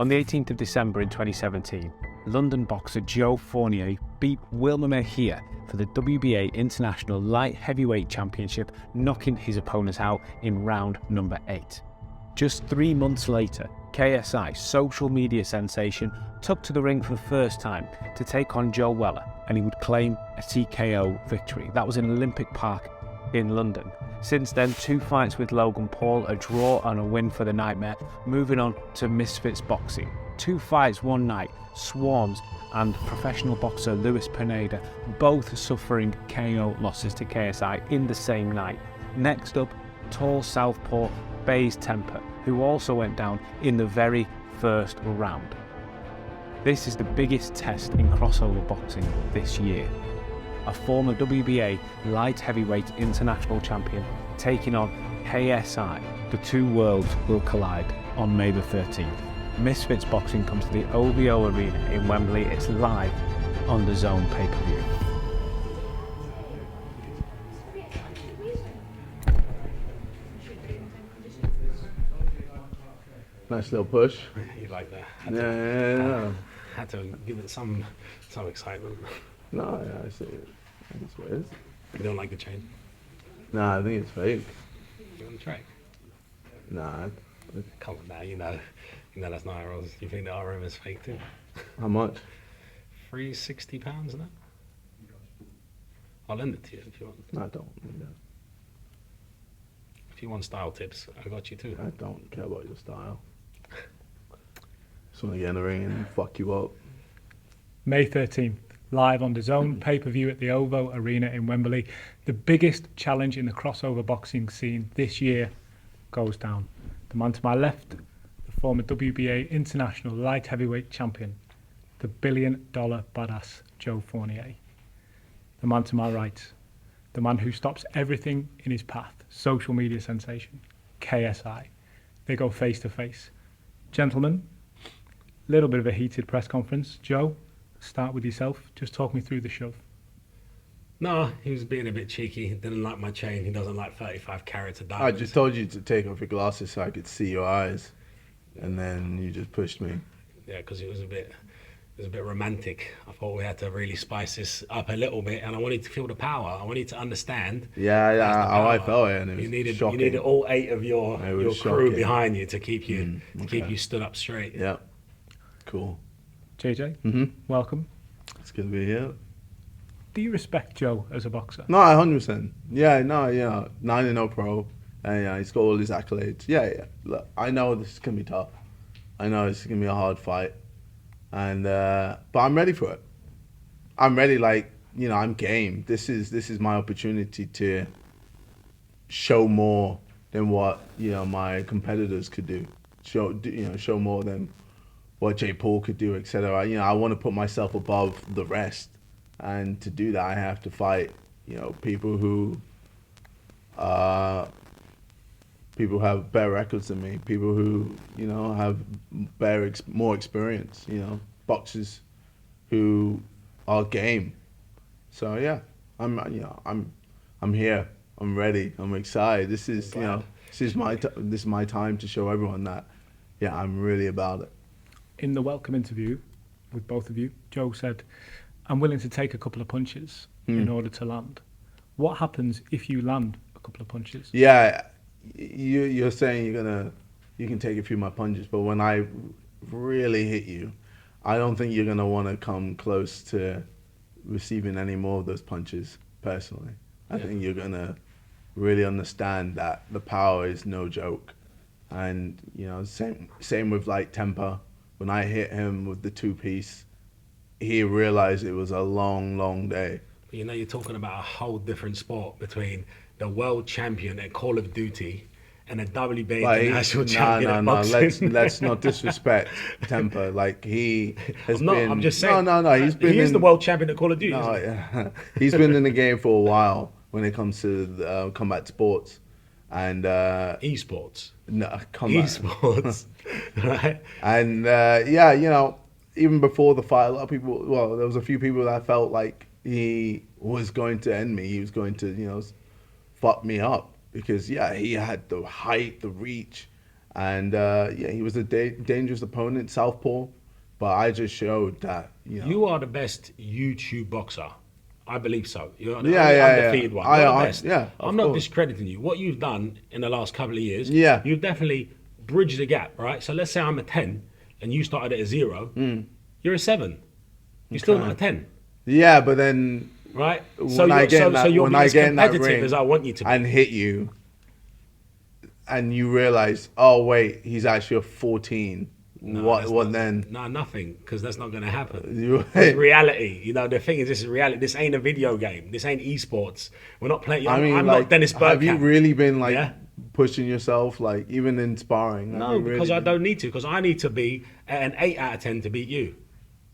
On the 18th of December in 2017, London boxer Joe Fournier beat Wilmer Mejia for the WBA International Light Heavyweight Championship, knocking his opponents out in round number 8. Just 3 months later, KSI, social media sensation, took to the ring for the first time to take on Joe Weller, and he would claim a TKO victory. That was in Olympic Park in London. Since then, 2 fights with Logan Paul, a draw and a win for the Nightmare. Moving on to Misfits Boxing. 2 fights one night, Swarms and professional boxer Luis Pineda, both suffering KO losses to KSI in the same night. Next up, tall southpaw Baze Temper, who also went down in the very first round. This is the biggest test in crossover boxing this year. A former WBA light heavyweight international champion taking on KSI. The 2 worlds will collide on May the 13th. Misfits Boxing comes to the OVO Arena in Wembley. It's live on the DAZN pay-per-view. Nice little push. You like that? Yeah. Had to give it some excitement. No, yeah, I see it. I think it's what it is. You don't like the chain? Nah, I think it's fake. You on the track? Nah. Come on now, you know that's not arrows. You think the RM is fake too? How much? £360 now? I'll lend it to you if you want. No, I don't. Yeah. If you want style tips, I got you too. I don't care about your style. Just want to get in the ring and fuck you up. May 13th, live on DAZN pay-per-view at the OVO Arena in Wembley. The biggest challenge in the crossover boxing scene this year goes down. The man to my left, the former WBA International Light Heavyweight Champion, the $1 billion badass Joe Fournier. The man to my right, the man who stops everything in his path, social media sensation, KSI. They go face to face. Gentlemen, little bit of a heated press conference. Joe, start with yourself. Just talk me through the shove. No, he was being a bit cheeky. He didn't like my chain. He doesn't like 35 carats of I diamonds. just told you to take off your glasses so I could see your eyes, and then you just pushed me. Yeah, because it was a bit romantic. I thought we had to really spice this up a little bit, and I wanted to feel the power. I wanted to understand. Yeah, how I felt it, and it was shocking. You needed all 8 of your crew shocking. behind you to keep you Okay. keep you stood up straight. Yeah, cool. JJ, welcome. It's good to be here. Do you respect Joe as a boxer? No, 100%. Yeah, 9-0 pro. And yeah, he's got all his accolades. Yeah. Look, I know this is gonna be tough. I know this is gonna be a hard fight, and but I'm ready for it. I'm ready. I'm game. This is my opportunity to show more than what my competitors could do. Show more than what Jay Paul could do, etc. I want to put myself above the rest. And to do that, I have to fight, people who have better records than me, people who, have more experience, boxers who are game. So yeah, I'm here, I'm ready, I'm excited. This is my time to show everyone that, yeah, I'm really about it. In the welcome interview with both of you, Joe said, I'm willing to take a couple of punches in order to land. What happens if you land a couple of punches? Yeah, you're saying you can take a few of my punches, but when I really hit you, I don't think you're gonna want to come close to receiving any more of those punches. Personally, I think you're gonna really understand that the power is no joke, and same with like Temper. When I hit him with the 2-piece. He realized it was a long, long day. You're talking about a whole different sport between the world champion at Call of Duty and a WBA international champion at boxing. Let's not disrespect Temper. He has been. I'm just saying. No. He is the world champion at Call of Duty. No, yeah. He's been in the game for a while when it comes to combat sports and esports. No, combat. Esports, right? And even before the fight, a lot of people, there was a few people that felt like he was going to end me. He was going to, fuck me up because, he had the height, the reach, And yeah, he was a dangerous opponent, southpaw. But I just showed that, you know. You are the best YouTube boxer. I believe so. You're the Yeah, only yeah, undefeated yeah. one. You're the best. Yeah, I'm not discrediting you. What you've done in the last couple of years, Yeah. you've definitely bridged the gap, right? So let's say I'm a 10 and you started at a 0. You're a 7. You're still not a 10. Yeah, but then right? When I get in that ring as I want you to be. and hit you, and you realize, oh wait, he's actually a 14. What then? No, nothing, because that's not going to happen. You- It's reality. You know, the thing is, this is reality. This ain't a video game. This ain't esports. We're not playing. I mean, I'm like, not Dennis Bergkamp. have you really been like Yeah? pushing yourself, like even in sparring? Have No, you really because I been- don't need to. Because I need to be at an 8 out of 10 to beat you.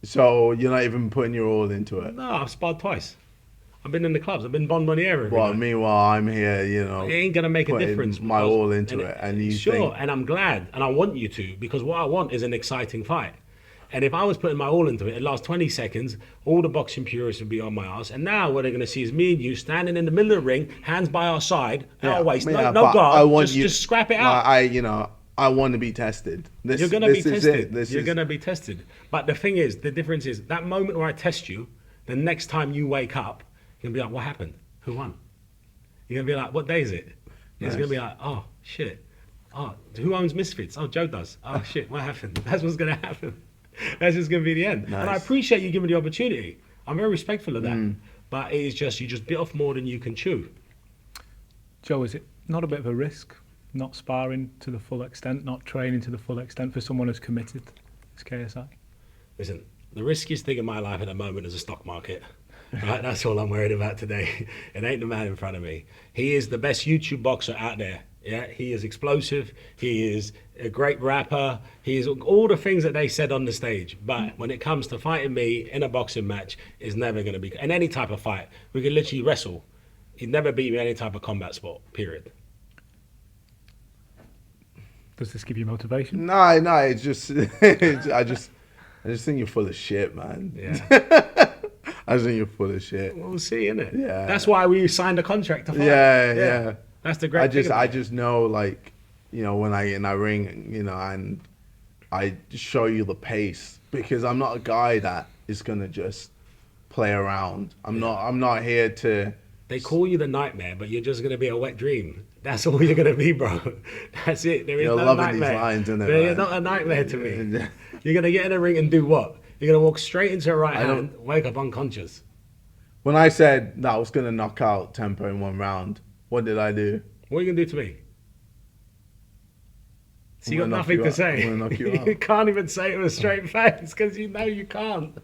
So you're not even putting your all into it. No, I've sparred twice. I've been in the clubs. I've been bonbonniere every Well, night. meanwhile, I'm here, you know. It ain't gonna make a putting difference. my because- all into it, and you sure, think, and I'm glad, and I want you to, because what I want is an exciting fight. And if I was putting my all into it, it lasts 20 seconds, all the boxing purists would be on my ass. And now what they're going to see is me and you standing in the middle of the ring, hands by our side, at our waist, yeah, no but guard, I want just scrap it out. I want to be tested. You're going to be is tested. it. You're going to be tested. But the thing is, the difference is, that moment where I test you, the next time you wake up, you're going to be like, what happened? Who won? You're going to be like, what day is it? It's going to be like, oh, shit. Oh, who owns Misfits? Oh, Joe does. Oh, shit, what happened? That's what's going to happen. That's just going to be the end. Nice. And I appreciate you giving me the opportunity. I'm very respectful of that. But it is just, you just bit off more than you can chew. Joe, is it not a bit of a risk not sparring to the full extent, not training to the full extent for someone as committed as KSI? Listen, the riskiest thing in my life at the moment is the stock market. Right? That's all I'm worried about today. It ain't the man in front of me. He is the best YouTube boxer out there. Yeah, he is explosive. He is a great rapper. He is all the things that they said on the stage. But when it comes to fighting me in a boxing match, it's never going to be. In any type of fight, we can literally wrestle. He'd never beat me in any type of combat sport. Period. Does this give you motivation? No, it's just, I just think you're full of shit, man. Yeah. I just think you're full of shit. We'll see, innit? Yeah. That's why we signed a contract to fight. Yeah. That's the great thing. I just know, like, you know, when I get in that ring, you know, and I show you the pace, because I'm not a guy that is gonna just play around. I'm not here to. They call you the nightmare, but you're just going to be a wet dream. That's all you're going to be, bro. That's it. There is You're no loving nightmare. these lines, isn't it, They're man? not a nightmare to me. You're going to get in the ring and do what? You're going to walk straight into a right hand, wake up unconscious. When I said that I was gonna knock out Tempo in one round, what did I do? What are you going to do to me? So you I'm got gonna knock nothing you to out. say. I'm gonna knock you You out. can't even say it with a straight face because you know you can't.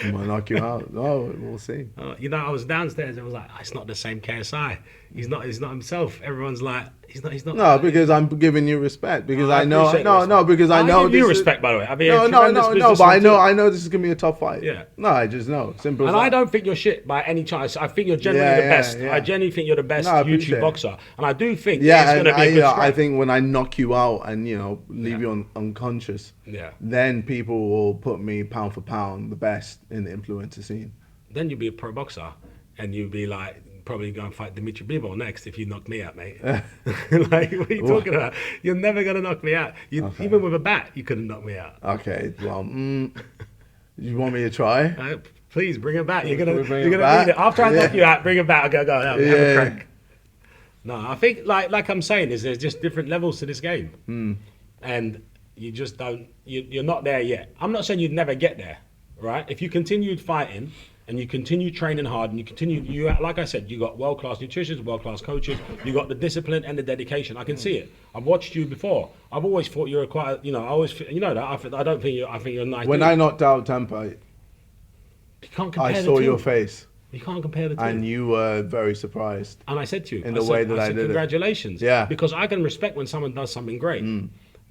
I'm gonna knock you out. Oh, we'll see. You know, I was downstairs and I was like, it's not the same KSI. He's not himself. Everyone's like, he's not. No, because I'm giving you respect. Because I know, appreciate no, respect. no, because I know. give you this is- respect, by the way. I mean, No, but I know this is gonna be a tough fight. Yeah. No, I just know. Simple. And as I that. don't think you're shit by any chance. I think you're genuinely Yeah, the yeah, best. yeah. I genuinely think you're the best No, I appreciate YouTube it. boxer. And I do think Yeah, it's going and to be a good I scrap. think when I knock you out and leave you unconscious, Yeah. then people will put me pound for pound the best in the influencer scene. Then you'll be a pro boxer and you'll be like, probably go and fight Dimitri Bivol next if you knock me out, mate. Like, what are you talking about? You're never going to knock me out. Even with a bat, you couldn't knock me out. Okay, well, you want me to try? Please bring it back. You're Can gonna we bring you're it gonna need back? it. After I knock Yeah. you out, bring it back. I'll go have a Yeah. crack. No, I think like I'm saying is there's just different levels to this game, and you just don't. You're not there yet. I'm not saying you'd never get there, right? If you continued fighting and you continue training hard and you like I said, you got world class nutritionists, world class coaches. You got the discipline and the dedication. I can see it. I've watched you before. I've always thought you're quite. I always that. I don't think you. I think you're a nice. When dude. I knocked out Tempo, You can't compare I the saw two. your face, You can't compare the two. and you were very surprised. And I said to you, In the way that I said, did it. congratulations. Yeah. Because I can respect when someone does something great.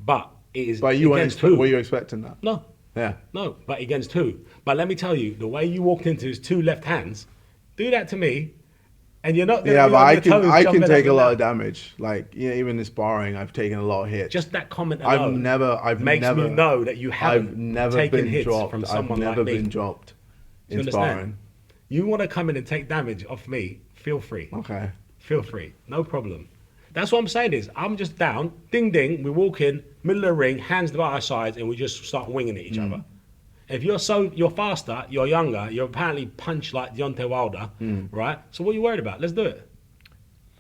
But it is But you weren't. against who? Were you expecting that? No, Yeah. no. But against who? But let me tell you, the way you walked into his two left hands, do that to me, and you're not going to Yeah, be but on I your can toes take jumping a up and lot down. of damage. Like even in sparring, I've taken a lot of hits. Just that comment I've alone never me know that you haven't I've never taken been hits dropped. from I've someone never like me. been dropped Do you in understand? sparring. You want to come in and take damage off me, feel free. Okay. Feel free. No problem. That's what I'm saying is, I'm just down, ding ding, we walk in, middle of the ring, hands by our sides, and we just start winging at each other. If you're faster, you're younger, you're apparently punched like Deontay Wilder, right? So what are you worried about? Let's do it.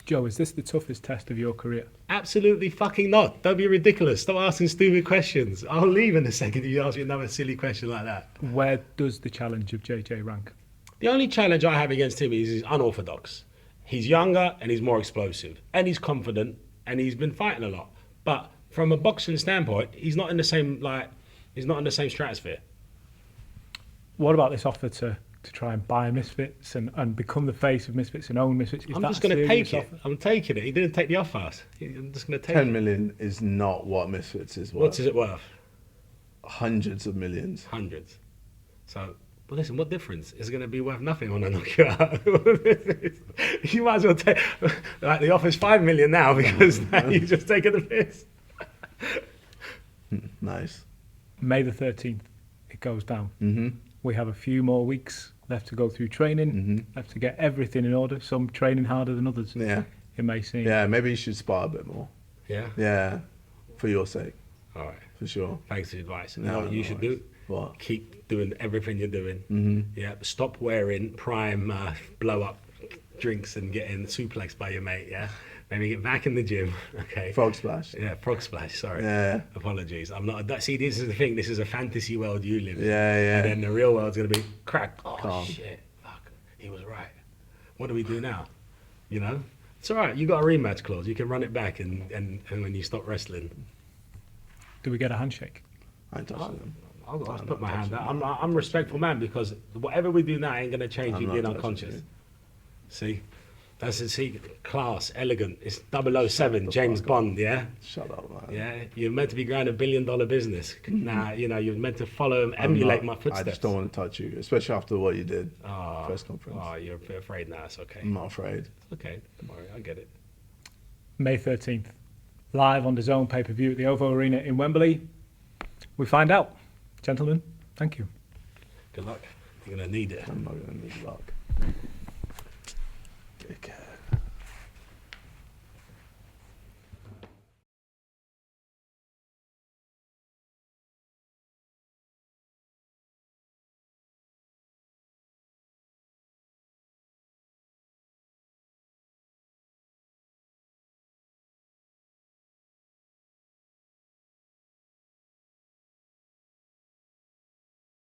Joe, is this the toughest test of your career? Absolutely fucking not. Don't be ridiculous. Stop asking stupid questions. I'll leave in a second if you ask me another silly question like that. Where does the challenge of JJ rank? The only challenge I have against him is he's unorthodox. He's younger and he's more explosive. And he's confident and he's been fighting a lot. But from a boxing standpoint, he's not in the same stratosphere. What about this offer to try and buy Misfits and become the face of Misfits and own Misfits? I'm just going to take it. I'm taking it. He didn't take the offer. I'm just going to take 10 it. million is not what Misfits is worth. What is it worth? Hundreds of millions. Hundreds. So, well, listen, what difference? It's going to be worth nothing when I knock you out. You might as well take, like, the offer's 5 million now because now you've just taken the piss. Nice. May the 13th, it goes down. Mm-hmm. We have a few more weeks left to go through training, left to get everything in order. Some training harder than others, Yeah. it may seem. Yeah, maybe you should spar a bit more. Yeah? Yeah, for your sake, All right. for sure. Thanks for the advice. No, Now, you no should worries. do, What? keep doing everything you're doing. Mm-hmm. Yeah, stop wearing prime blow-up drinks and getting suplexed by your mate, yeah? Maybe get back in the gym, okay? Frog splash. Yeah, frog splash, sorry. Yeah. Apologies. I'm not, see, this is the thing, this is a fantasy world you live in. Yeah, yeah. And then the real world's going to be crack. Oh, Calm. shit, fuck, he was right. What do we do now? You know? It's all right, you got a rematch clause. You can run it back and when you stop wrestling. Do we get a handshake? I ain't touching them. I'll I'm put not my hand touching out. I'm a respectful man because whatever we do now ain't going to change I'm you not being touching unconscious. you. See? That's a class, elegant. It's 007, the James fuck up. Bond, yeah? Shut up, man. Yeah, you're meant to be growing $1 billion business. Now, you know, you're meant to follow and emulate my footsteps. I just don't want to touch you, especially after what you did. Oh, Press conference. Oh, you're a bit afraid now. It's okay. I'm not afraid. It's okay. Don't worry. I get it. May 13th, live on DAZN pay-per-view at the OVO Arena in Wembley. We find out. Gentlemen, thank you. Good luck. You're going to need it. I'm not going to need luck. Dickhead.